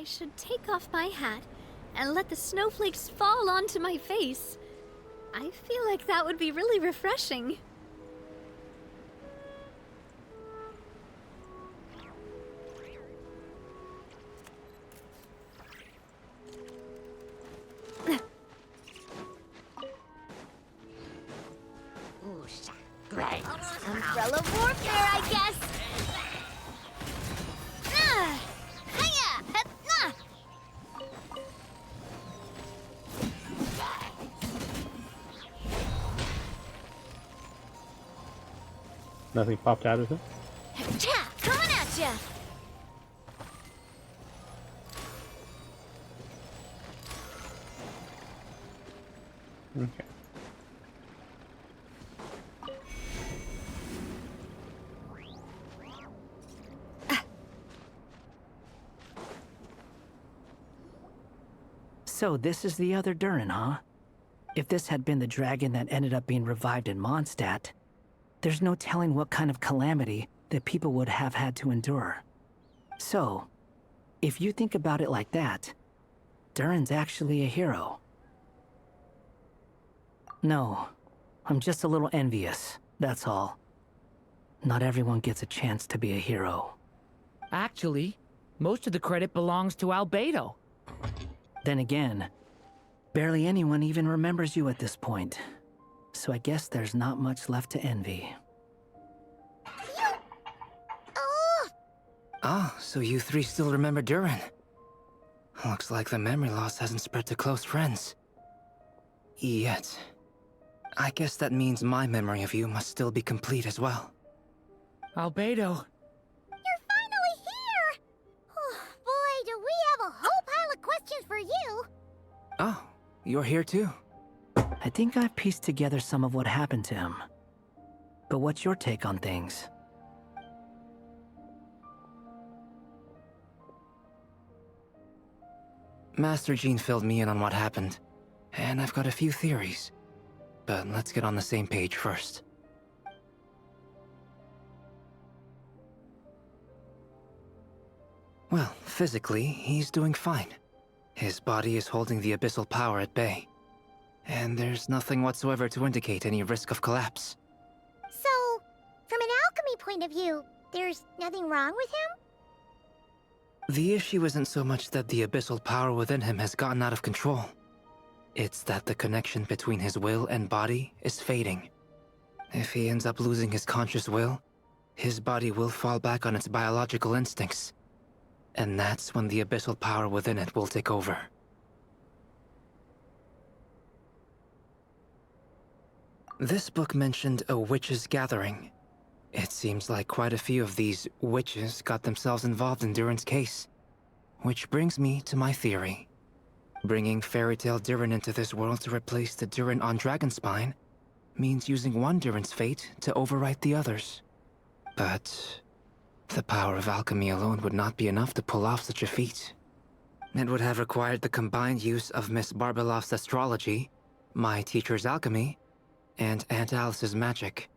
I should take off my hat and let the snowflakes fall onto my face. I feel like that would be really refreshing. Great. Umbrella warfare, I guess. Hiya! Nothing popped out of it? Coming at ya! Okay. So this is the other Durin, huh? If this had been the dragon that ended up being revived in Mondstadt, there's no telling what kind of calamity that people would have had to endure. So, if you think about it like that, Durin's actually a hero. No, I'm just a little envious, that's all. Not everyone gets a chance to be a hero. Actually, most of the credit belongs to Albedo. Then again, barely anyone even remembers you at this point. So I guess there's not much left to envy. Ah, so you three still remember Durin. Looks like the memory loss hasn't spread to close friends. Yet. I guess that means my memory of you must still be complete as well. Albedo. You're finally here! Oh, boy, do we have a whole pile of questions for you! Oh, you're here too. I think I've pieced together some of what happened to him. But what's your take on things? Master Jean filled me in on what happened, and I've got a few theories. But let's get on the same page first. Well, physically, he's doing fine. His body is holding the abyssal power at bay. And there's nothing whatsoever to indicate any risk of collapse. So, from an alchemy point of view, there's nothing wrong with him? The issue isn't so much that the abyssal power within him has gotten out of control. It's that the connection between his will and body is fading. If he ends up losing his conscious will, his body will fall back on its biological instincts. And that's when the abyssal power within it will take over. This book mentioned a witches' gathering. It seems like quite a few of these witches got themselves involved in Durin's case. Which brings me to my theory. Bringing fairy tale Durin into this world to replace the Durin on Dragonspine means using one Durin's fate to overwrite the others. But the power of alchemy alone would not be enough to pull off such a feat. It would have required the combined use of Miss Barbeloff's astrology, my teacher's alchemy, and Aunt Alice's magic.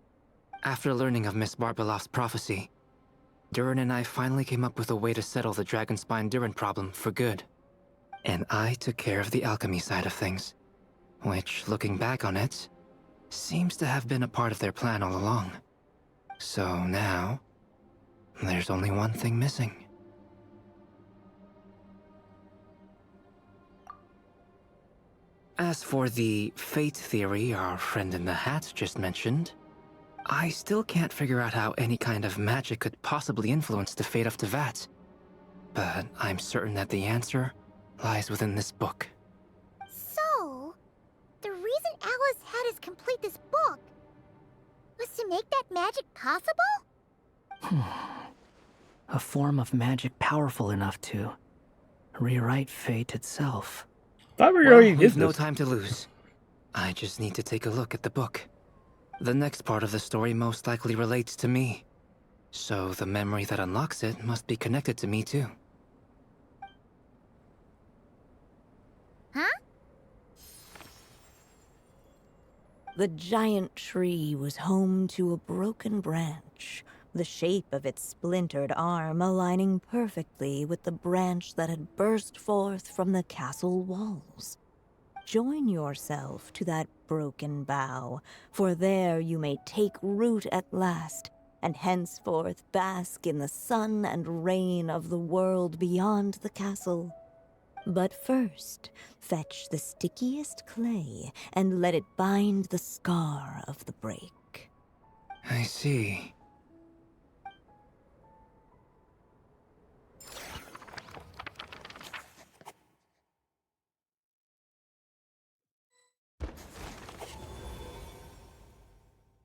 After learning of Miss Barbeloff's prophecy, Durin and I finally came up with a way to settle the Dragonspine Durin problem for good. And I took care of the alchemy side of things, which, looking back on it, seems to have been a part of their plan all along. So now, there's only one thing missing. As for the fate theory our friend in the hat just mentioned, I still can't figure out how any kind of magic could possibly influence the fate of Tevat. But I'm certain that the answer lies within this book. So, the reason Alice had us complete this book was to make that magic possible? A form of magic powerful enough to rewrite fate itself. Thought we Well, already did we've no this. time to lose. I just need to take a look at the book. The next part of the story most likely relates to me. So the memory that unlocks it must be connected to me too. Huh? The giant tree was home to a broken branch, the shape of its splintered arm aligning perfectly with the branch that had burst forth from the castle walls. Join yourself to that broken bough, for there you may take root at last, and henceforth bask in the sun and rain of the world beyond the castle. But first, fetch the stickiest clay and let it bind the scar of the break. I see.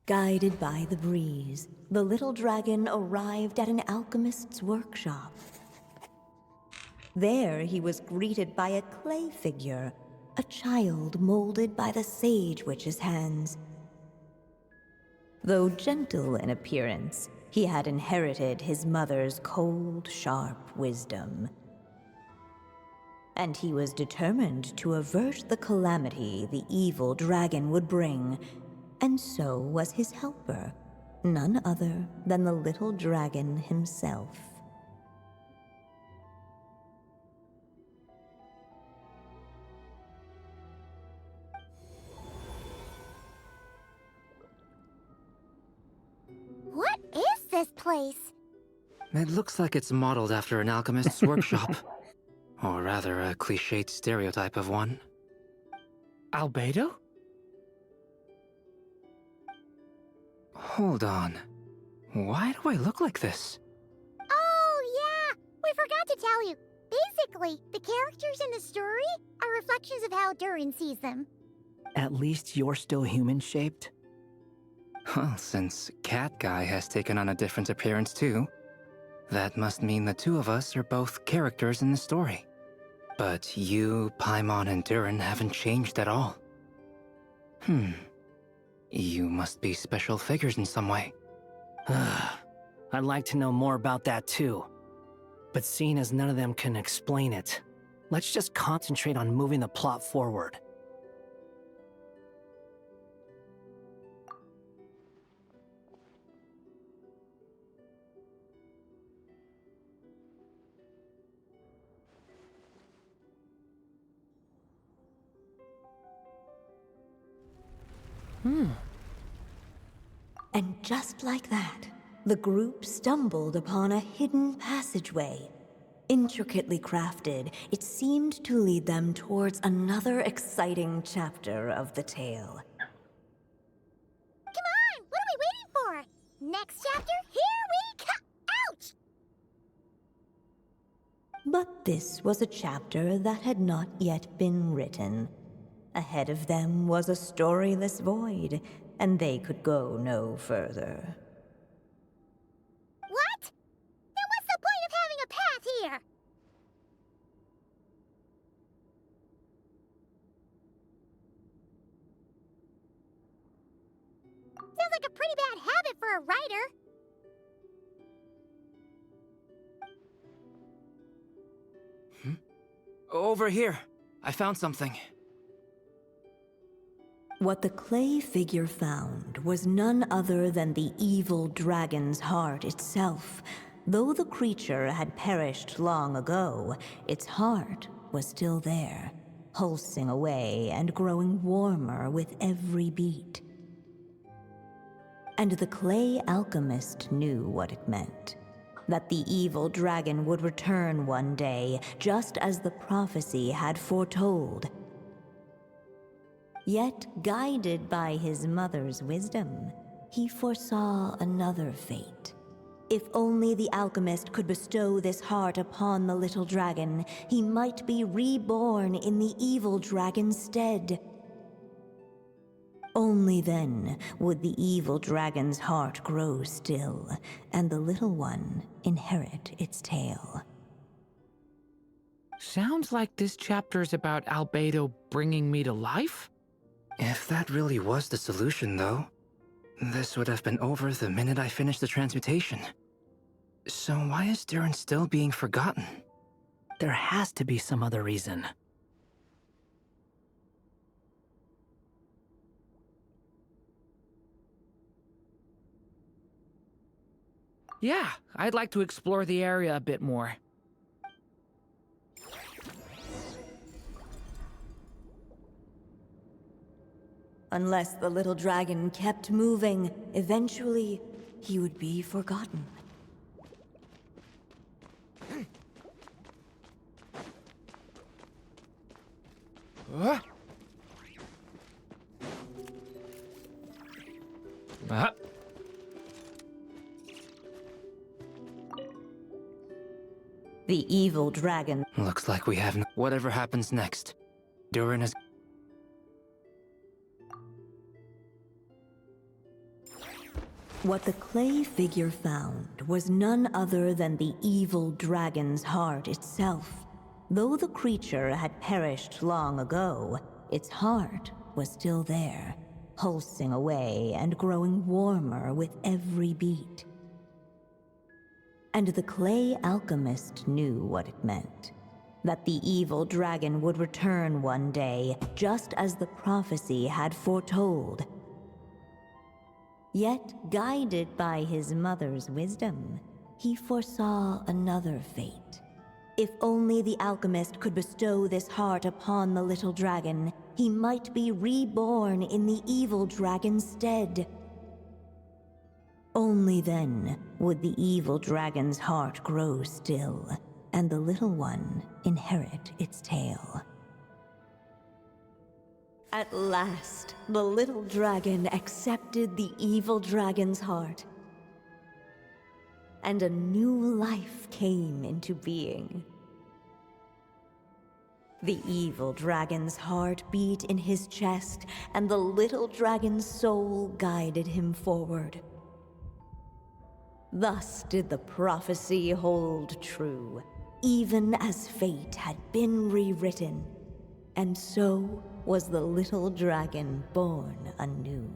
Guided by the breeze, the little dragon arrived at an alchemist's workshop. There he was greeted by a clay figure, a child molded by the sage witch's hands. Though gentle in appearance, he had inherited his mother's cold, sharp wisdom. And he was determined to avert the calamity the evil dragon would bring, and so was his helper, none other than the little dragon himself. What is this place? It looks like it's modeled after an alchemist's workshop. Or rather, a cliched stereotype of one. Albedo? Hold on. Why do I look like this? Oh, yeah! We forgot to tell you. Basically, the characters in the story are reflections of how Durin sees them. At least you're still human-shaped? Well, since Cat Guy has taken on a different appearance too, that must mean the two of us are both characters in the story. But you, Paimon, and Durin haven't changed at all. You must be special figures in some way. I'd like to know more about that too. But seeing as none of them can explain it, let's just concentrate on moving the plot forward. And just like that, the group stumbled upon a hidden passageway. Intricately crafted, it seemed to lead them towards another exciting chapter of the tale. Come on! What are we waiting for? Next chapter, here we come! Ouch! But this was a chapter that had not yet been written. Ahead of them was a storyless void, and they could go no further. What? Then what's the point of having a path here? Sounds like a pretty bad habit for a writer. Over here. I found something. What the clay figure found was none other than the evil dragon's heart itself. Though the creature had perished long ago, its heart was still there, pulsing away and growing warmer with every beat. And the clay alchemist knew what it meant. That the evil dragon would return one day, just as the prophecy had foretold. Yet, guided by his mother's wisdom, he foresaw another fate. If only the alchemist could bestow this heart upon the little dragon, he might be reborn in the evil dragon's stead. Only then would the evil dragon's heart grow still, and the little one inherit its tale. Sounds like this chapter's about Albedo bringing me to life? If that really was the solution, though, this would have been over the minute I finished the transmutation. So why is Durin still being forgotten? There has to be some other reason. Yeah, I'd like to explore the area a bit more. Unless the little dragon kept moving, eventually he would be forgotten. The evil dragon. Looks like we have whatever happens next. Durin is... What the clay figure found was none other than the evil dragon's heart itself. Though the creature had perished long ago, its heart was still there, pulsing away and growing warmer with every beat. And the clay alchemist knew what it meant. That the evil dragon would return one day, just as the prophecy had foretold. Yet, guided by his mother's wisdom, he foresaw another fate. If only the alchemist could bestow this heart upon the little dragon, he might be reborn in the evil dragon's stead. Only then would the evil dragon's heart grow still, and the little one inherit its tale. At last, the little dragon accepted the evil dragon's heart, and a new life came into being. The evil dragon's heart beat in his chest, and the little dragon's soul guided him forward. Thus did the prophecy hold true, even as fate had been rewritten, and so was the little dragon born anew.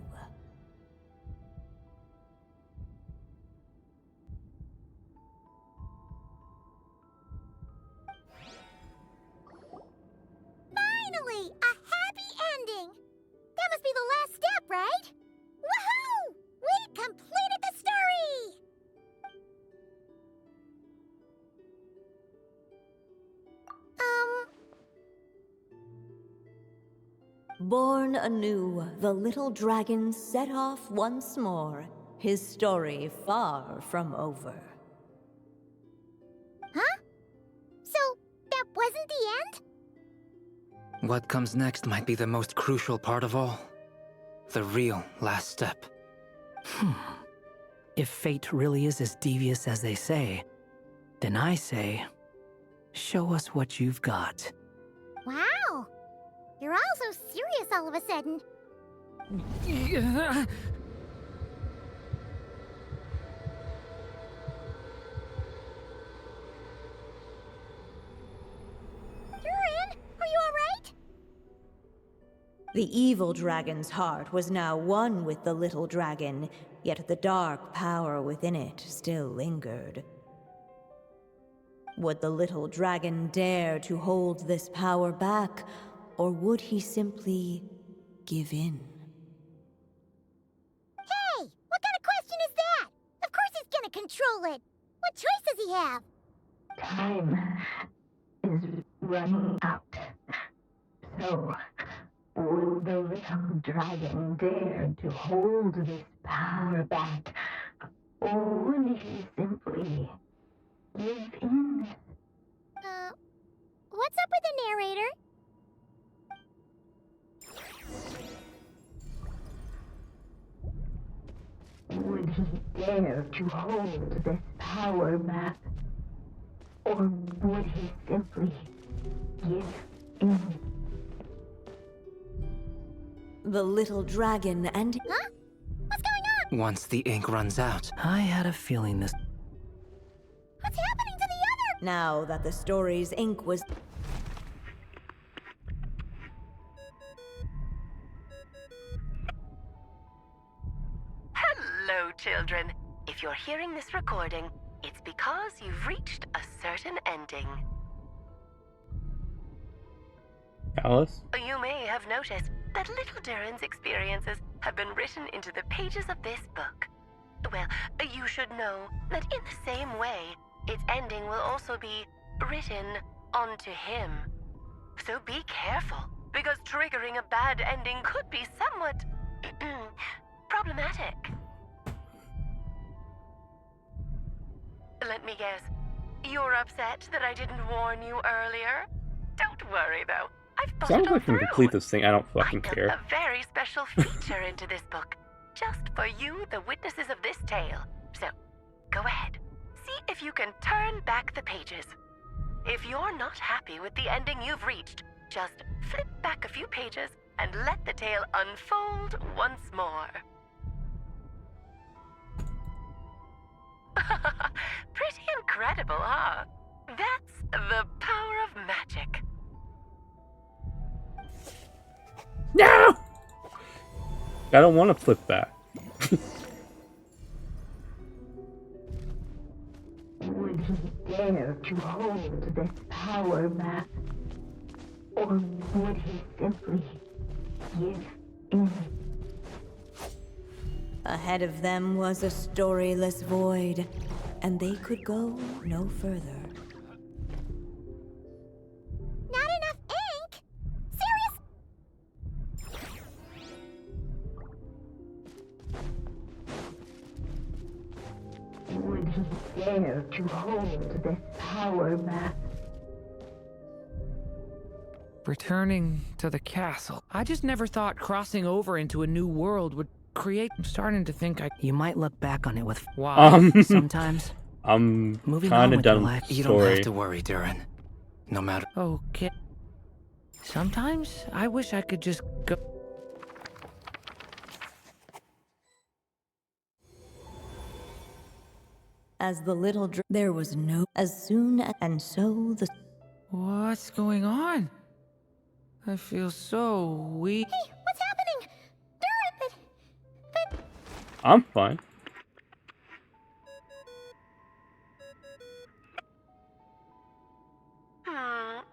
Finally! A happy ending! That must be the last step, right? Woohoo! We completed the story! Born anew, the little dragon set off once more, his story far from over. Huh? So, that wasn't the end? What comes next might be the most crucial part of all. The real last step. If fate really is as devious as they say, then I say, show us what you've got. Wow! You're all so serious all of a sudden. Durin, are you alright? The evil dragon's heart was now one with the little dragon, yet the dark power within it still lingered. Would the little dragon dare to hold this power back, or would he simply give in? Hey, what kind of question is that? Of course he's gonna control it. What choice does he have? Time is running out. So, would the little dragon dare to hold this power back? Or would he simply give in? What's up with the narrator? Would he dare to hold this power back? Or would he simply give in? The little dragon and... Huh? What's going on? Once the ink runs out, I had a feeling this... What's happening to the other? Now that the story's ink was... Hello, children. If you're hearing this recording, it's because you've reached a certain ending. Alice? You may have noticed that little Durin's experiences have been written into the pages of this book. Well, you should know that in the same way, its ending will also be written onto him. So be careful, because triggering a bad ending could be somewhat problematic. Let me guess, you're upset that I didn't warn you earlier? Don't worry though, I've thought Sounds it all like I can through. complete this thing. I don't fucking I built care. a very special feature into this book, just for you, the witnesses of this tale. So, go ahead, see if you can turn back the pages. If you're not happy with the ending you've reached, just flip back a few pages and let the tale unfold once more. Pretty incredible, huh? That's the power of magic. No! I don't want to flip back. Would he dare to hold this power map? Or would he simply give in? Ahead of them was a storyless void, and they could go no further. Not enough ink? Serious? Would he dare to hold this power map? Returning to the castle. I just never thought crossing over into a new world would create. I'm starting to think I. You might look back on it with Wow. sometimes. I'm Moving on kind of with your done life. with the You don't have story. to worry, Durin. No matter. Okay. Sometimes I wish I could just go. As the little there was no as soon and so the What's going on? I feel so weak. Hey, what's happening? Durin, but... I'm fine.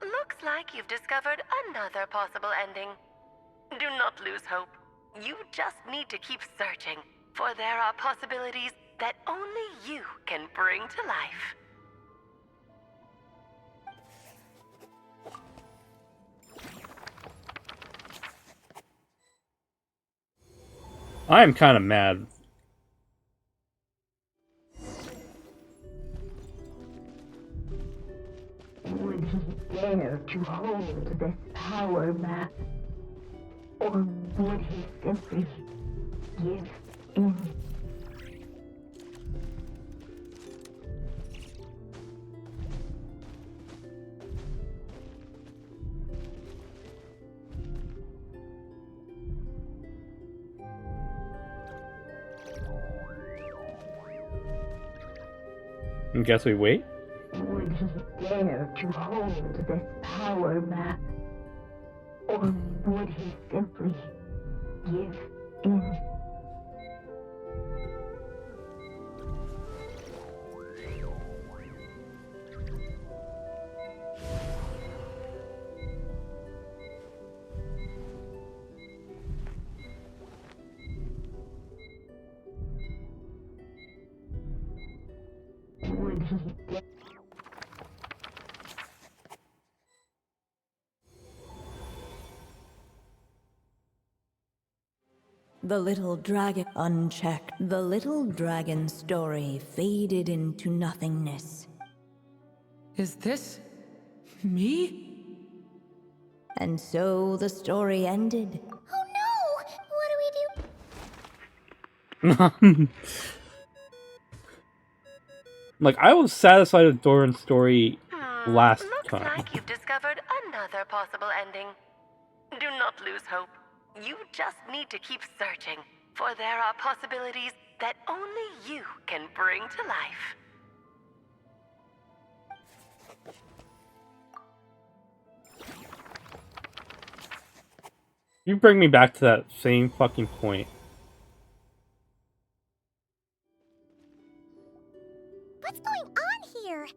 Looks like you've discovered another possible ending. Do not lose hope. You just need to keep searching, for there are possibilities that only you can bring to life. I am kind of mad. Would he dare to hold this power map? Or would he simply give in? I guess we wait. Would he dare to hold this power map? Or would he simply give in? Would he dare? The little dragon unchecked. The little dragon story faded into nothingness. Is this me? And so the story ended. Oh no! What do we do? Like, I was satisfied with Doran's story last Looks time. like you've discovered another possible ending. Do not lose hope. You just need to keep searching, for there are possibilities that only you can bring to life. You bring me back to that same fucking point. What's going on here?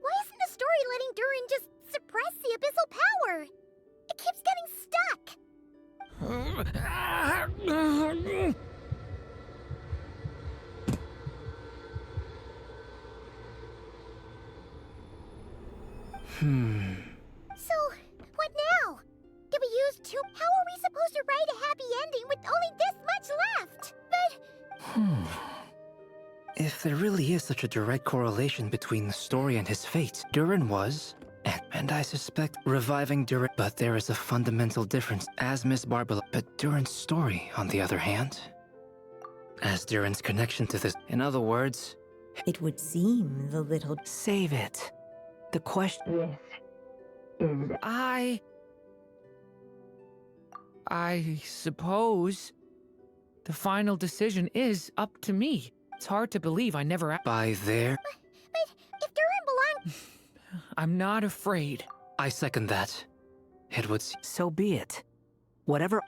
Why isn't the story letting Durin just suppress the abyssal power? It keeps getting stuck. there really is such a direct correlation between the story and his fate. Durin was, and I suspect, reviving Durin. But there is a fundamental difference, as Miss Barbara. But Durin's story, on the other hand, as Durin's connection to this. In other words, It would seem the little. Save it. The question. This is I suppose the final decision is up to me. It's hard to believe I never. by there, But if Durin belonged... I'm not afraid. I second that. It would So be it. Whatever.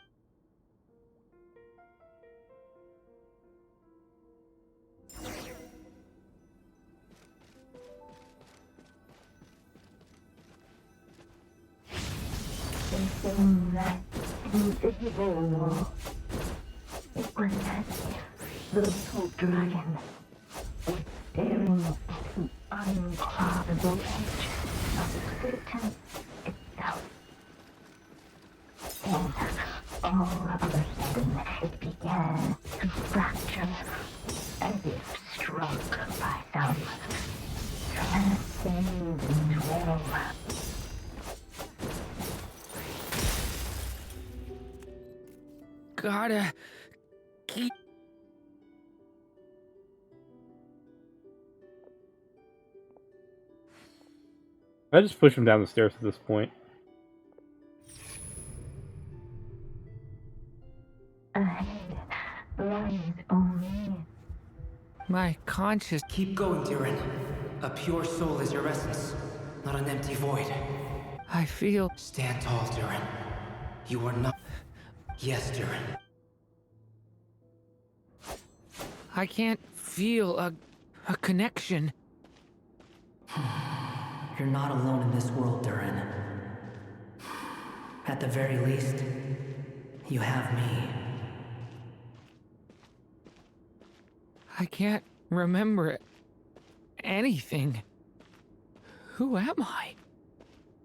something that through the hidden wall. It was as if the little dragon was staring at the uncloudable edge of Satan itself. And all of a sudden it began to fracture, as if struck by some transcendent will. Gotta keep. I just push him down the stairs at this point. Ahead lies only My conscious. keep going, Durin. A pure soul is your essence, not an empty void. I feel. Stand tall, Durin. You are not. Yes, Durin. I can't feel a connection. You're not alone in this world, Durin. At the very least, you have me. I can't remember anything. Who am I?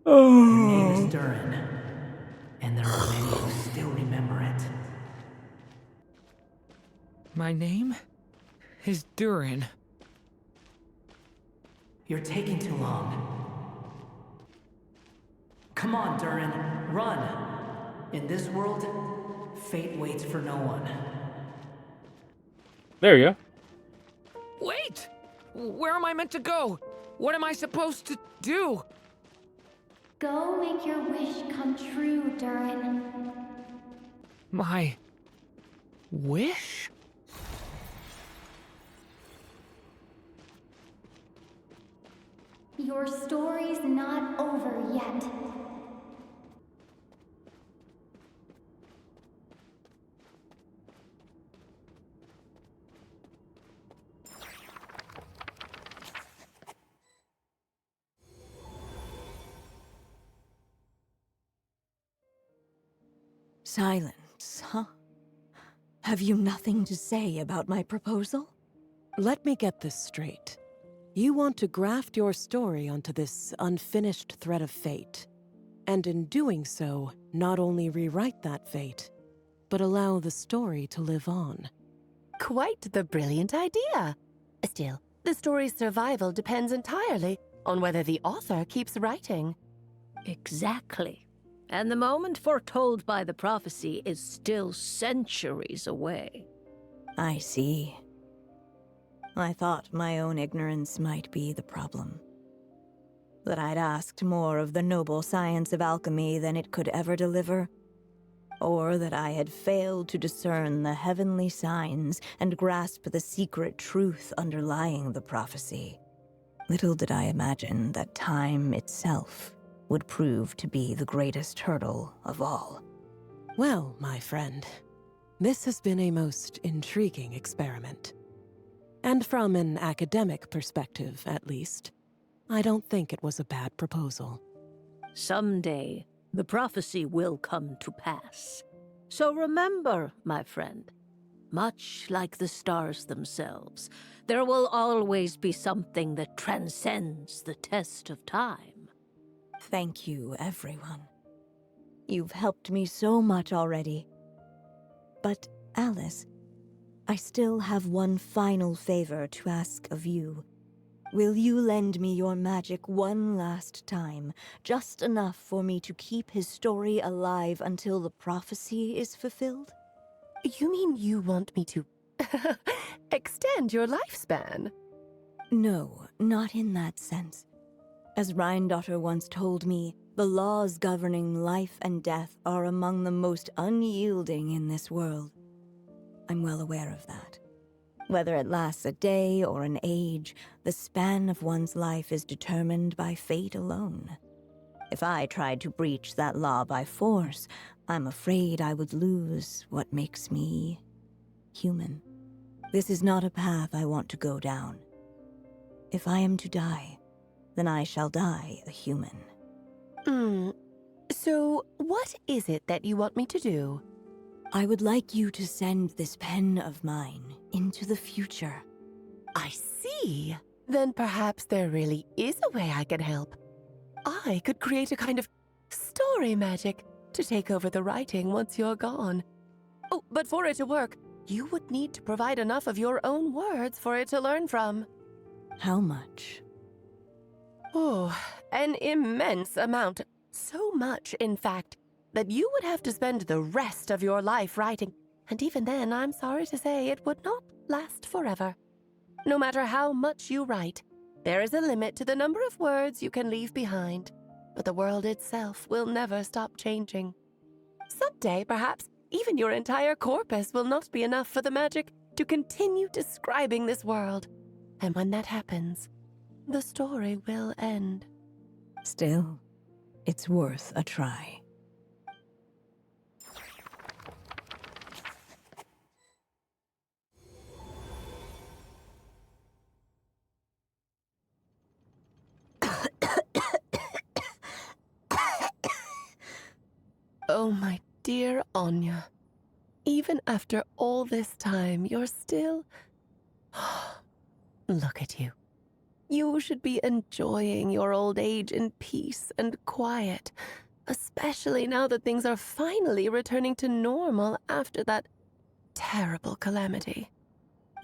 Your name is Durin, and there are many who still remember it. My name is Durin. You're taking too long. Come on, Durin, run! In this world, fate waits for no one. There you go. Wait! Where am I meant to go? What am I supposed to do? Go make your wish come true, Durin. My wish? Your story's not over yet. Silence, huh? Have you nothing to say about my proposal? Let me get this straight. You want to graft your story onto this unfinished thread of fate, and in doing so, not only rewrite that fate, but allow the story to live on. Quite the brilliant idea. Still, the story's survival depends entirely on whether the author keeps writing. Exactly. And the moment foretold by the prophecy is still centuries away. I see. I thought my own ignorance might be the problem. That I'd asked more of the noble science of alchemy than it could ever deliver. Or that I had failed to discern the heavenly signs and grasp the secret truth underlying the prophecy. Little did I imagine that time itself would prove to be the greatest hurdle of all. Well, my friend, this has been a most intriguing experiment. And from an academic perspective, at least, I don't think it was a bad proposal. Someday, the prophecy will come to pass. So remember, my friend, much like the stars themselves, there will always be something that transcends the test of time. Thank you, everyone. You've helped me so much already. But, Alice, I still have one final favor to ask of you. Will you lend me your magic one last time, just enough for me to keep his story alive until the prophecy is fulfilled? You mean you want me to extend your lifespan? No, not in that sense. As Rheindotter once told me, the laws governing life and death are among the most unyielding in this world. I'm well aware of that. Whether it lasts a day or an age, the span of one's life is determined by fate alone. If I tried to breach that law by force, I'm afraid I would lose what makes me human. This is not a path I want to go down. If I am to die, then I shall die a human. So what is it that you want me to do? I would like you to send this pen of mine into the future. I see. Then perhaps there really is a way I can help. I could create a kind of story magic to take over the writing once you're gone. Oh, but for it to work, you would need to provide enough of your own words for it to learn from. How much? Oh, an immense amount. So much, in fact, that you would have to spend the rest of your life writing. And even then, I'm sorry to say, it would not last forever. No matter how much you write, there is a limit to the number of words you can leave behind. But the world itself will never stop changing. Someday, perhaps, even your entire corpus will not be enough for the magic to continue describing this world. And when that happens, the story will end. Still, it's worth a try. Oh, my dear Anya. Even after all this time, you're still... Look at you. You should be enjoying your old age in peace and quiet, especially now that things are finally returning to normal after that terrible calamity.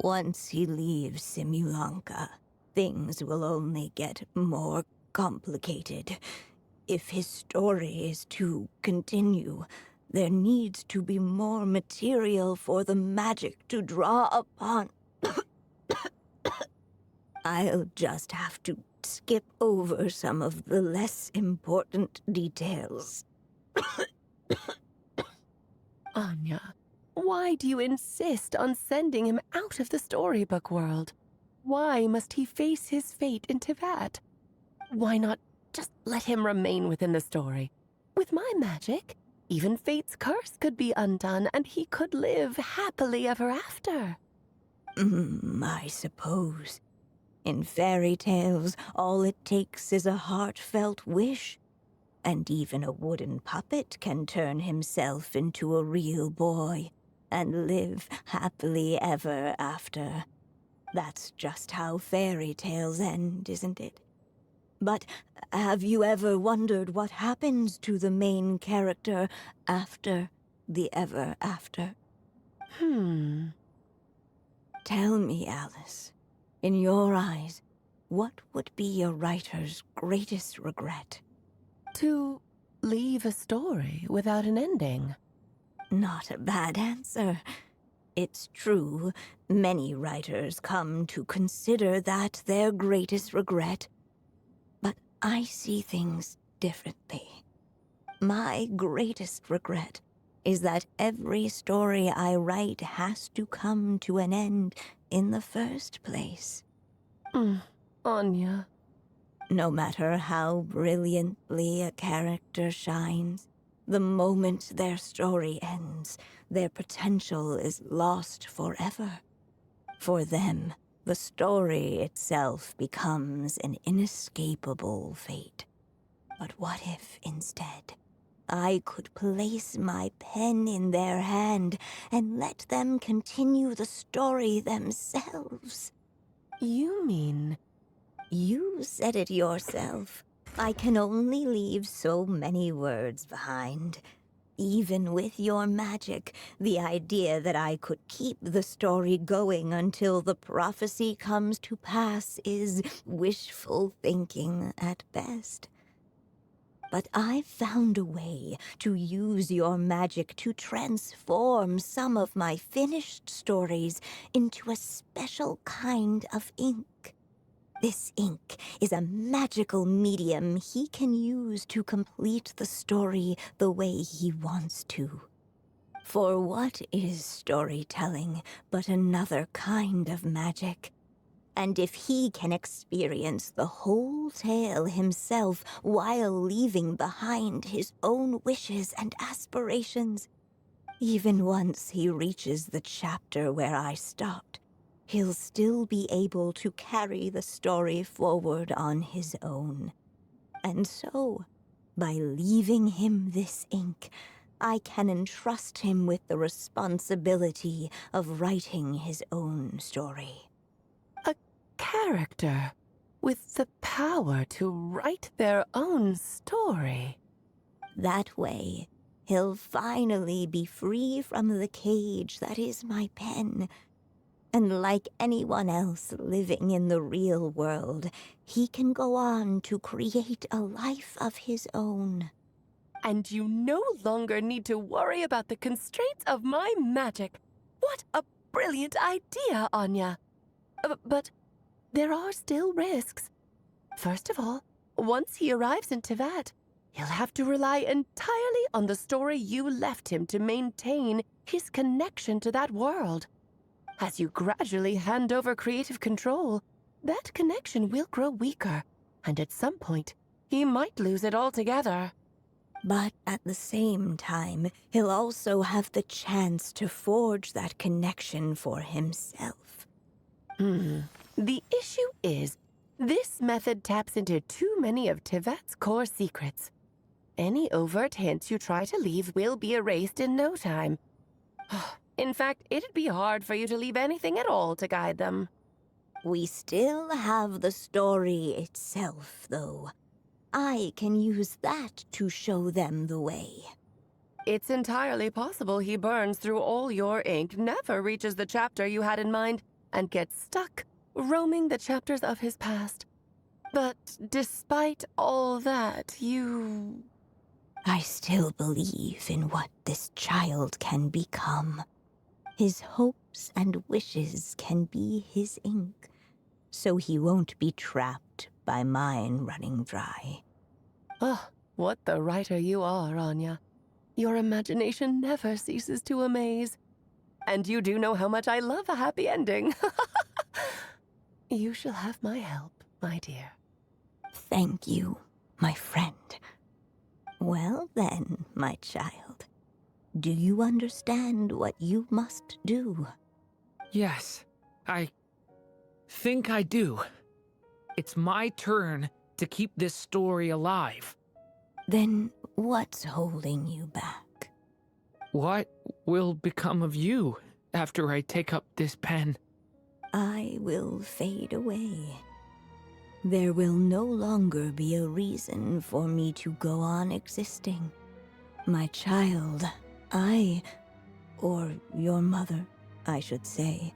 Once he leaves Simulanka, things will only get more complicated. If his story is to continue, there needs to be more material for the magic to draw upon. I'll just have to skip over some of the less important details. Anya, why do you insist on sending him out of the storybook world? Why must he face his fate into that? Why not just let him remain within the story? With my magic, even fate's curse could be undone and he could live happily ever after. I suppose. In fairy tales, all it takes is a heartfelt wish. And even a wooden puppet can turn himself into a real boy and live happily ever after. That's just how fairy tales end, isn't it? But have you ever wondered what happens to the main character after the ever after? Tell me, Alice, in your eyes, what would be a writer's greatest regret? To leave a story without an ending. Not a bad answer. It's true, many writers come to consider that their greatest regret. But I see things differently. My greatest regret is that every story I write has to come to an end in the first place. Anya. No matter how brilliantly a character shines, the moment their story ends, their potential is lost forever. For them, the story itself becomes an inescapable fate. But what if, instead, I could place my pen in their hand and let them continue the story themselves? You mean... You said it yourself. I can only leave so many words behind. Even with your magic, the idea that I could keep the story going until the prophecy comes to pass is wishful thinking at best. But I've found a way to use your magic to transform some of my finished stories into a special kind of ink. This ink is a magical medium he can use to complete the story the way he wants to. For what is storytelling but another kind of magic? And if he can experience the whole tale himself while leaving behind his own wishes and aspirations, even once he reaches the chapter where I stopped, he'll still be able to carry the story forward on his own. And so, by leaving him this ink, I can entrust him with the responsibility of writing his own story. A character with the power to write their own story. That way, he'll finally be free from the cage that is my pen. And like anyone else living in the real world, he can go on to create a life of his own. And you no longer need to worry about the constraints of my magic. What a brilliant idea, Anya. But there are still risks. First of all, once he arrives in Tevat, he'll have to rely entirely on the story you left him to maintain his connection to that world. As you gradually hand over creative control, that connection will grow weaker, and at some point, he might lose it altogether. But at the same time, he'll also have the chance to forge that connection for himself. The issue is, this method taps into too many of Tevat's core secrets. Any overt hints you try to leave will be erased in no time. In fact, it'd be hard for you to leave anything at all to guide them. We still have the story itself, though. I can use that to show them the way. It's entirely possible he burns through all your ink, never reaches the chapter you had in mind, and gets stuck, roaming the chapters of his past. But despite all that, I still believe in what this child can become. His hopes and wishes can be his ink, so he won't be trapped by mine running dry. Oh, what the writer you are, Anya. Your imagination never ceases to amaze. And you do know how much I love a happy ending. You shall have my help, my dear. Thank you, my friend. Well then, my child. Do you understand what you must do? Yes, I think I do. It's my turn to keep this story alive. Then what's holding you back? What will become of you after I take up this pen? I will fade away. There will no longer be a reason for me to go on existing. My child, or your mother, I should say,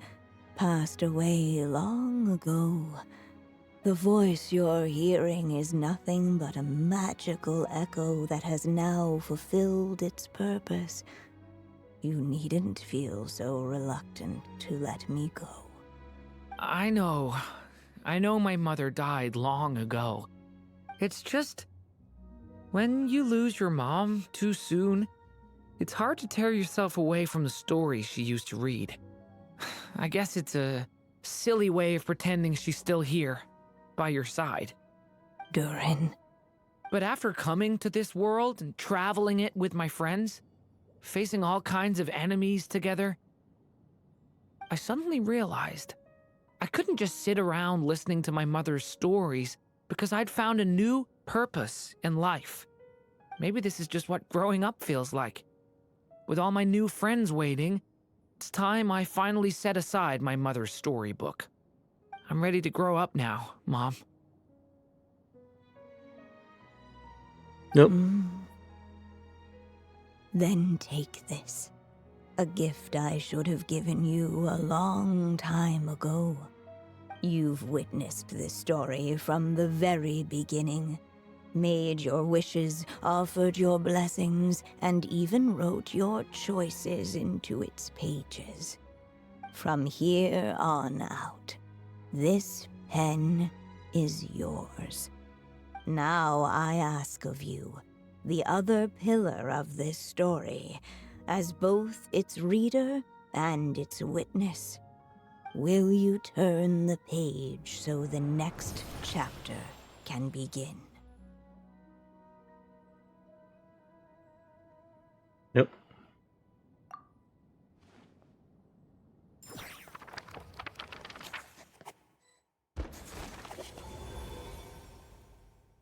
passed away long ago. The voice you're hearing is nothing but a magical echo that has now fulfilled its purpose. You needn't feel so reluctant to let me go. I know my mother died long ago. It's just, when you lose your mom too soon, it's hard to tear yourself away from the stories she used to read. I guess it's a silly way of pretending she's still here, by your side. Durin. But after coming to this world and traveling it with my friends, facing all kinds of enemies together, I suddenly realized I couldn't just sit around listening to my mother's stories because I'd found a new purpose in life. Maybe this is just what growing up feels like. With all my new friends waiting, it's time I finally set aside my mother's storybook. I'm ready to grow up now, Mom. Nope. Then take this. A gift I should have given you a long time ago. You've witnessed this story from the very beginning. Made your wishes, offered your blessings, and even wrote your choices into its pages. From here on out, this pen is yours. Now I ask of you, the other pillar of this story, as both its reader and its witness, will you turn the page so the next chapter can begin? Yep.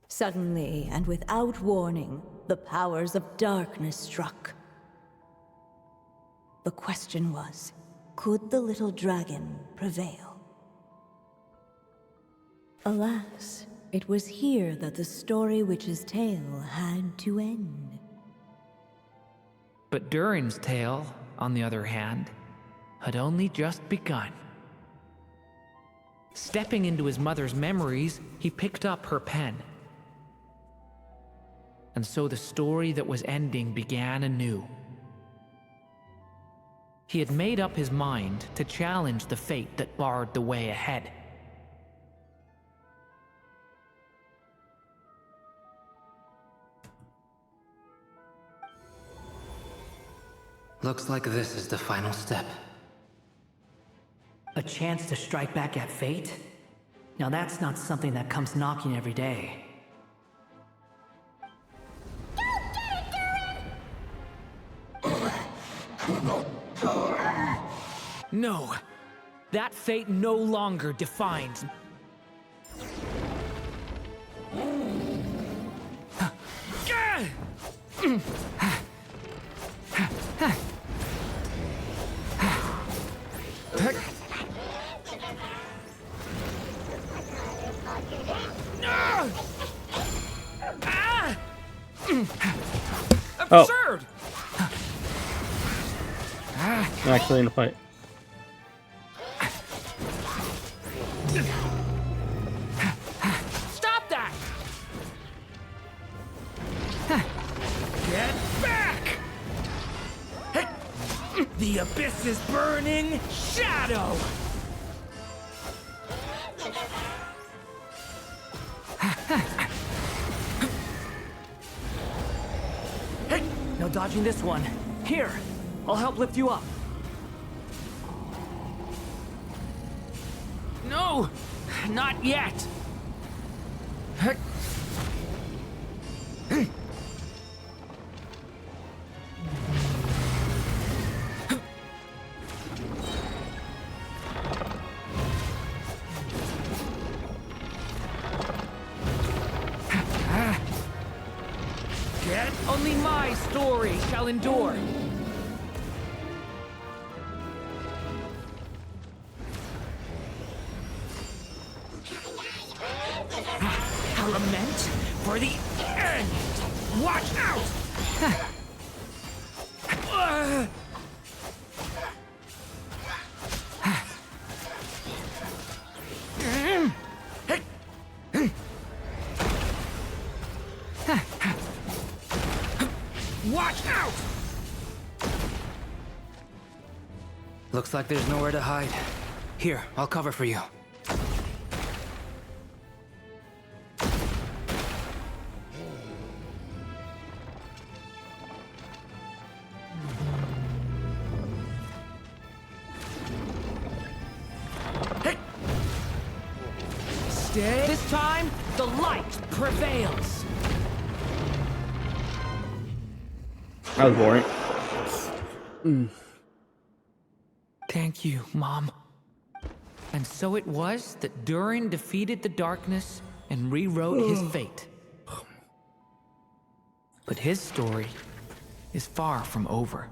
Suddenly, and without warning, the powers of darkness struck. The question was, could the little dragon prevail? Alas, it was here that the story witch's tale had to end. But Durin's tale, on the other hand, had only just begun. Stepping into his mother's memories, he picked up her pen. And so the story that was ending began anew. He had made up his mind to challenge the fate that barred the way ahead. Looks like this is the final step. A chance to strike back at fate? Now that's not something that comes knocking every day. No, that fate no longer defines. Absurd! I'm actually in a fight. Stop that! Get back! The abyss is burning shadow! No dodging this one. Here, I'll help lift you up. No, not yet. Only my story shall endure. A lament for the end. Watch out! Watch out! Looks like there's nowhere to hide. Here, I'll cover for you. Stay. This time, the light prevails. That was boring. Thank you, Mom. And so it was that Durin defeated the darkness and rewrote his fate. But his story is far from over.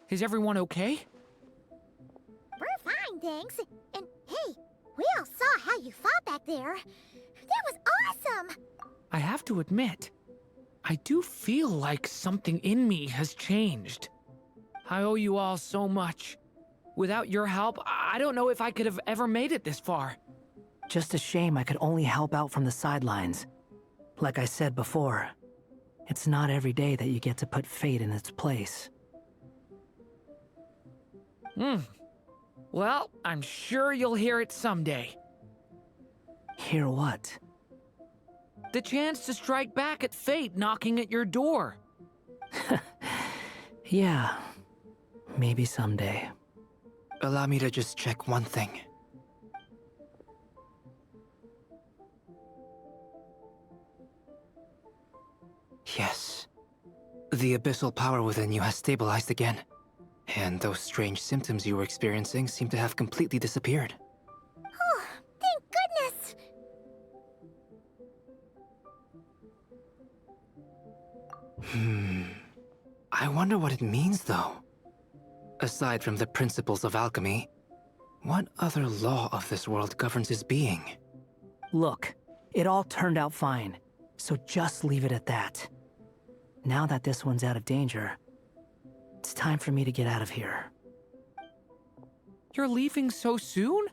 Is everyone okay? We're fine, thanks. And hey, we all saw how you fought back there. That was awesome! I have to admit, I do feel like something in me has changed. I owe you all so much. Without your help, I don't know if I could have ever made it this far. Just a shame I could only help out from the sidelines. Like I said before, it's not every day that you get to put fate in its place. Well, I'm sure you'll hear it someday. Hear what? The chance to strike back at fate knocking at your door. Yeah, maybe someday. Allow me to just check one thing. Yes. The abyssal power within you has stabilized again. And those strange symptoms you were experiencing seem to have completely disappeared. Oh, thank goodness! I wonder what it means, though. Aside from the principles of alchemy, what other law of this world governs his being? Look, it all turned out fine, so just leave it at that. Now that this one's out of danger, it's time for me to get out of here. You're leaving so soon?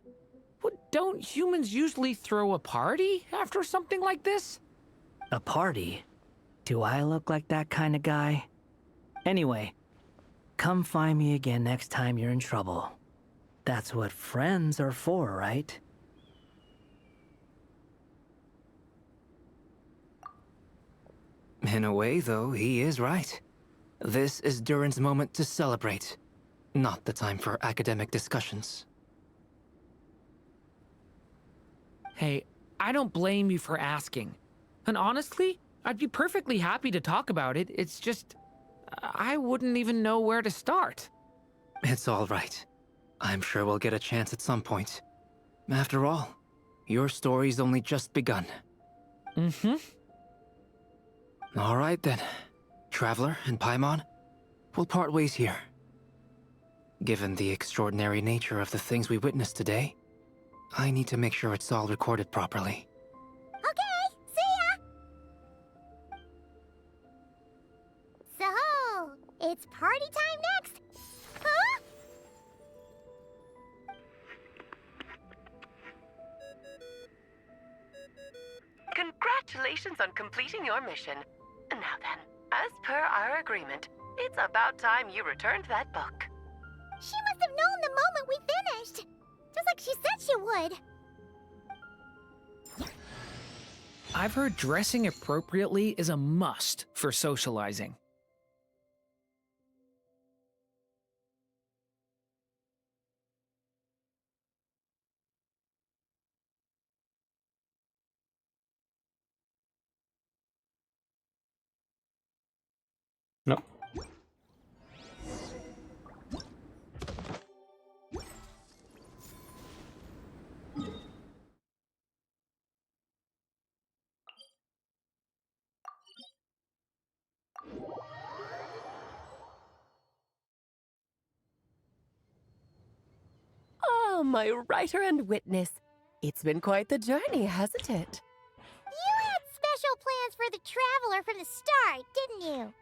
Don't humans usually throw a party after something like this? A party? Do I look like that kind of guy? Anyway, come find me again next time you're in trouble. That's what friends are for, right? In a way, though, he is right. This is Durin's moment to celebrate, not the time for academic discussions. Hey, I don't blame you for asking. And honestly, I'd be perfectly happy to talk about it. It's just, I wouldn't even know where to start. It's all right. I'm sure we'll get a chance at some point. After all, your story's only just begun. All right then. Traveler and Paimon, we'll part ways here. Given the extraordinary nature of the things we witnessed today, I need to make sure it's all recorded properly. Okay, see ya! So, it's party time next? Huh? Congratulations on completing your mission. Now then, as per our agreement, it's about time you returned that book. She must have known the moment we finished. Just like she said she would. I've heard dressing appropriately is a must for socializing. Nope. Oh, my writer and witness. It's been quite the journey, hasn't it? You had special plans for the Traveler from the start, didn't you?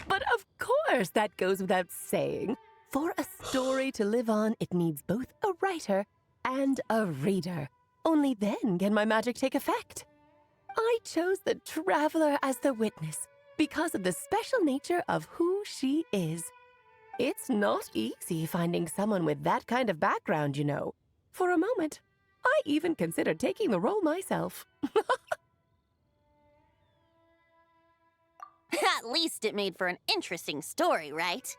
But of course, that goes without saying. For a story to live on, it needs both a writer and a reader. Only then can my magic take effect. I chose the Traveler as the witness because of the special nature of who she is. It's not easy finding someone with that kind of background, you know. For a moment, I even considered taking the role myself. At least it made for an interesting story, right?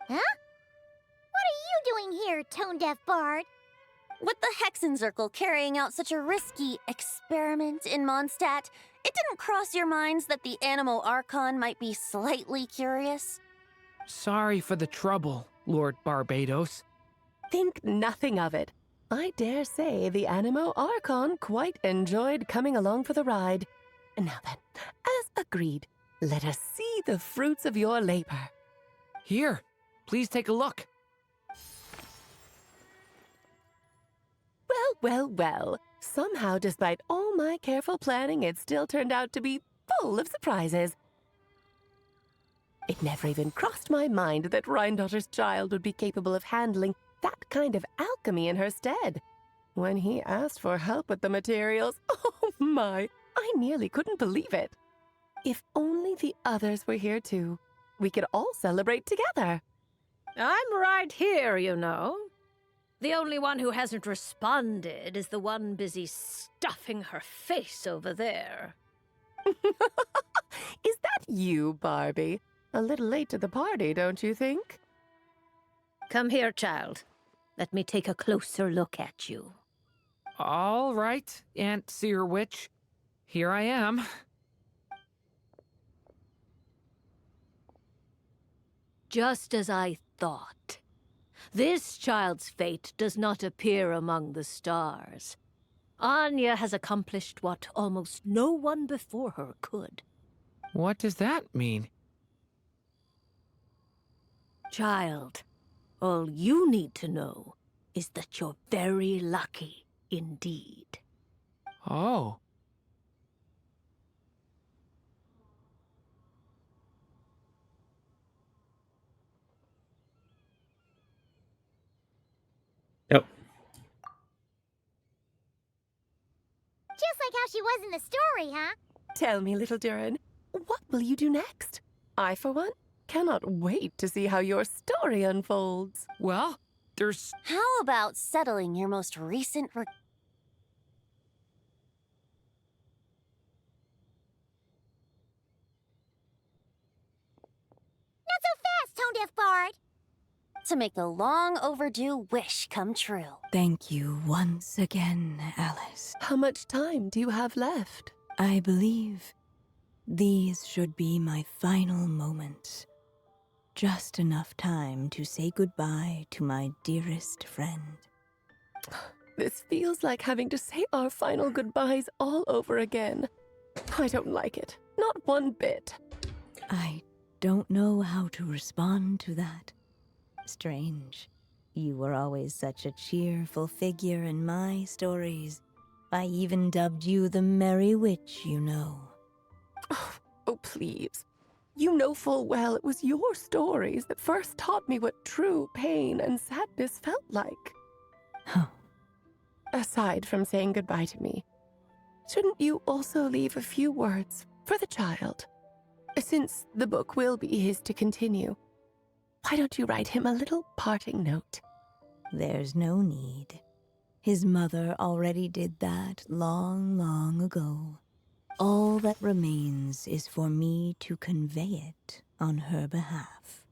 Huh? What are you doing here, tone-deaf bard? With the Hexenzirkel carrying out such a risky experiment in Mondstadt, it didn't cross your minds that the Animo Archon might be slightly curious? Sorry for the trouble, Lord Barbados. Think nothing of it. I dare say the Animo Archon quite enjoyed coming along for the ride. Now then, as agreed, Let us see the fruits of your labor. Here, please take a look. Well, well, well. Somehow, despite all my careful planning, it still turned out to be full of surprises. It never even crossed my mind that Rhindotter's child would be capable of handling that kind of alchemy in her stead. When he asked for help with the materials, oh my, I nearly couldn't believe it. If only the others were here too, we could all celebrate together. I'm right here, you know. The only one who hasn't responded is the one busy stuffing her face over there. Is that you, Barbie? A little late to the party, don't you think? Come here, child. Let me take a closer look at you. All right, Aunt Seer Witch. Here I am. Just as I thought. This child's fate does not appear among the stars. Anya has accomplished what almost no one before her could. What does that mean? Child, all you need to know is that you're very lucky indeed. Oh. Yep. Just like how she was in the story, huh? Tell me, little Durin, what will you do next? I, for one, cannot wait to see how your story unfolds. Well, there's... How about settling your most recent Not so fast, tone-deaf bard! to make the long overdue wish come true? Thank you once again, Alice. How much time do you have left? I believe these should be my final moments. Just enough time to say goodbye to my dearest friend. This feels like having to say our final goodbyes all over again. I don't like it. Not one bit. I don't know how to respond to that. Strange. You were always such a cheerful figure in my stories. I even dubbed you the Merry Witch, you know. Oh, please. You know full well it was your stories that first taught me what true pain and sadness felt like. Huh. Aside from saying goodbye to me, shouldn't you also leave a few words for the child? Since the book will be his to continue, why don't you write him a little parting note? There's no need. His mother already did that long, long ago. All that remains is for me to convey it on her behalf.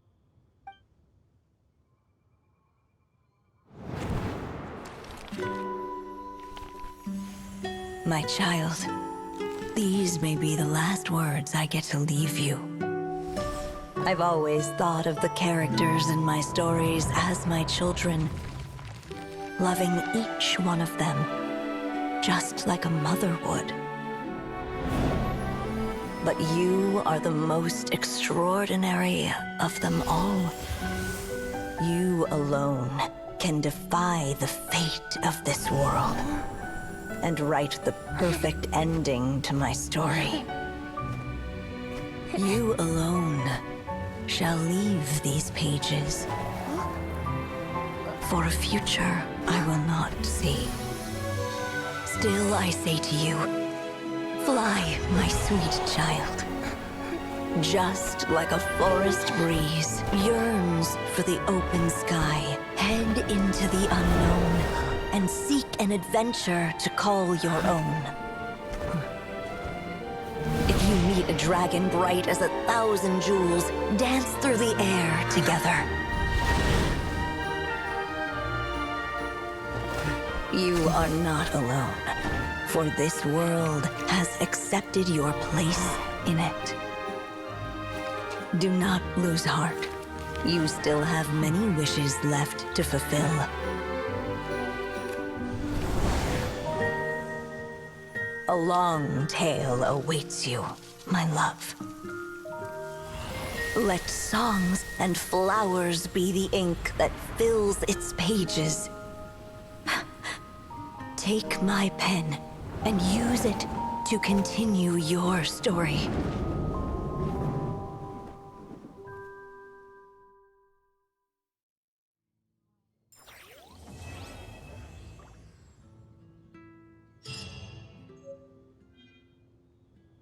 My child, these may be the last words I get to leave you. I've always thought of the characters in my stories as my children, loving each one of them, just like a mother would. But you are the most extraordinary of them all. You alone can defy the fate of this world and write the perfect ending to my story. You alone shall leave these pages for a future I will not see. Still I say to you, fly, my sweet child. Just like a forest breeze yearns for the open sky, head into the unknown and seek an adventure to call your own. If you meet a dragon bright as 1,000 jewels, dance through the air together. You are not alone, for this world has accepted your place in it. Do not lose heart. You still have many wishes left to fulfill. A long tale awaits you, my love. Let songs and flowers be the ink that fills its pages. Take my pen and use it to continue your story.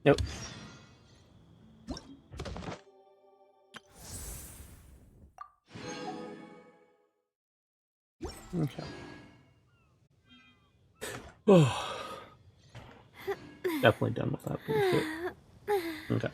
Nope. Okay. Oh. Definitely done with that bullshit. Okay.